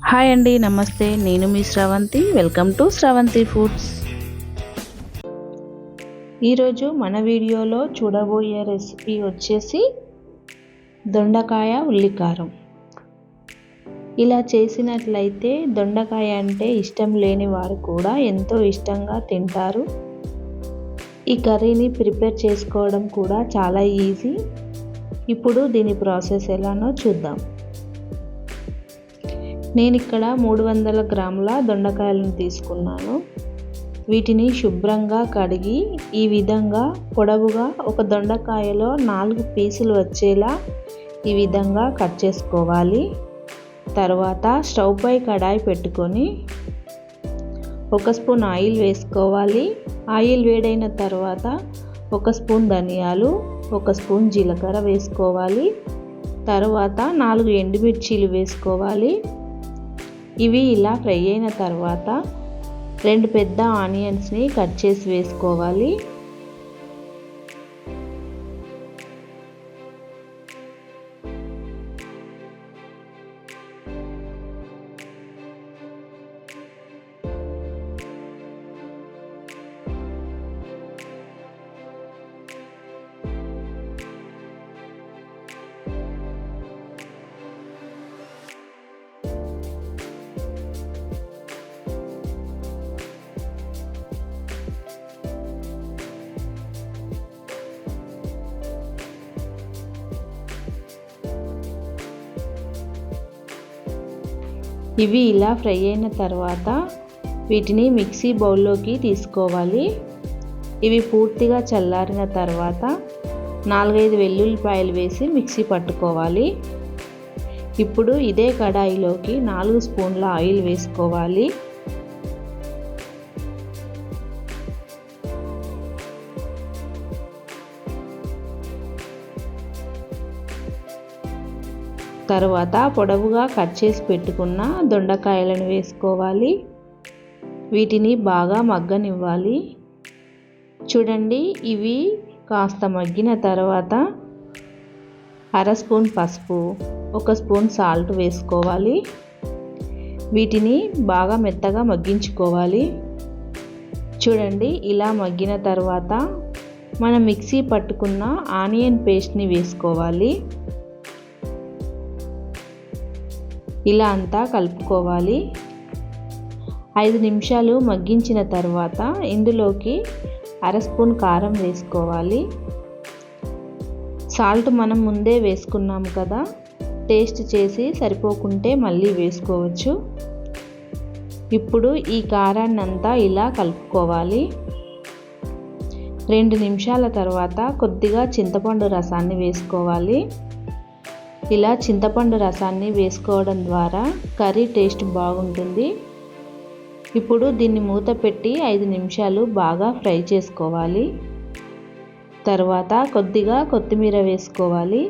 Hi అండి, నమస్తే. నేను మీ Sravanthi. Welcome to Sravanthi foods. ఈరోజు మన వీడియోలో చూడబోయే రెసిపీ వచ్చేసి దొండకాయ ఉల్లికారం. ఇలా చేసినట్లయితే దొండకాయ అంటే ఇష్టం లేని వారు కూడా ఎంతో ఇష్టంగా తింటారు. ఈ కర్రీని ప్రిపేర్ చేసుకోవడం కూడా చాలా ఈజీ. ఇప్పుడు దీని ప్రాసెస్ ఎలానో చూద్దాం. నేను ఇక్కడ 300 గ్రాముల దొండకాయలను తీసుకున్నాను. వీటిని శుభ్రంగా కడిగి ఈ విధంగా పొడవుగా ఒక దొండకాయలో 4 పీసులు వచ్చేలా ఈ విధంగా కట్ చేసుకోవాలి. తర్వాత స్టవ్ పై కడాయి పెట్టుకొని 1 స్పూన్ ఆయిల్ వేసుకోవాలి. ఆయిల్ వేడైన తర్వాత 1 స్పూన్ ధనియాలు, 1 స్పూన్ జీలకర్ర వేసుకోవాలి. తర్వాత 4 ఎండుమిర్చీలు వేసుకోవాలి. ఇవి ఇలా ఫ్రై అయిన తర్వాత 2 పెద్ద ఆనియన్స్ని కట్ చేసి వేసుకోవాలి. ఇవి ఇలా ఫ్రై అయిన తర్వాత వీటిని మిక్సీ బౌల్లోకి తీసుకోవాలి. ఇవి పూర్తిగా చల్లారిన తర్వాత 4-5 వెల్లుల్లిపాయలు వేసి మిక్సీ పట్టుకోవాలి. ఇప్పుడు ఇదే కడాయిలోకి 4 స్పూన్ల ఆయిల్ వేసుకోవాలి. తర్వాత పొడవుగా కట్ చేసి పెట్టుకున్న దొండకాయలను వేసుకోవాలి. వీటిని బాగా మగ్గనివ్వాలి. చూడండి, ఇవి కాస్త మగ్గిన తర్వాత 1/2 స్పూన్ పసుపు, 1 స్పూన్ సాల్ట్ వేసుకోవాలి. వీటిని బాగా మెత్తగా మగ్గించుకోవాలి. చూడండి, ఇలా మగ్గిన తర్వాత మనం మిక్సీ పట్టుకున్న ఆనియన్ పేస్ట్ని వేసుకోవాలి. ఇలా అంతా కలుపుకోవాలి. 5 నిమిషాలు మగ్గించిన తర్వాత ఇందులోకి 1/2 స్పూన్ కారం వేసుకోవాలి. సాల్ట్ మనం ముందే వేసుకున్నాము కదా, టేస్ట్ చేసి సరిపోకుంటే మళ్ళీ వేసుకోవచ్చు. ఇప్పుడు ఈ కారాన్ని అంతా ఇలా కలుపుకోవాలి. 2 నిమిషాల తర్వాత కొద్దిగా చింతపండు రసాన్ని వేసుకోవాలి. ఇలా చింతపండు రసాన్ని వేసుకోవడం ద్వారా కర్రీ టేస్ట్ బాగుంటుంది. ఇప్పుడు దీన్ని మూత పెట్టి 5 నిమిషాలు బాగా ఫ్రై చేసుకోవాలి. తర్వాత కొద్దిగా కొత్తిమీర వేసుకోవాలి.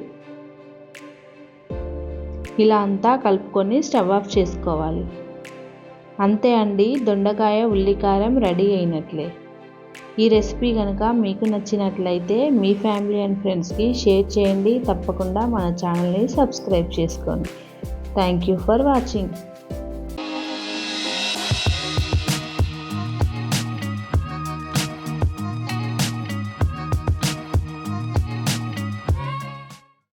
ఇలా అంతా కలుపుకొని స్టవ్ ఆఫ్ చేసుకోవాలి. అంతే అండి, దొండకాయ ఉల్లికారం రెడీ అయినట్లే. ఈ రెసిపీ కనుక మీకు నచ్చినట్లయితే మీ ఫ్యామిలీ అండ్ ఫ్రెండ్స్కి షేర్ చేయండి. తప్పకుండా మన ఛానల్ని సబ్స్క్రైబ్ చేసుకోండి. Thank you for watching.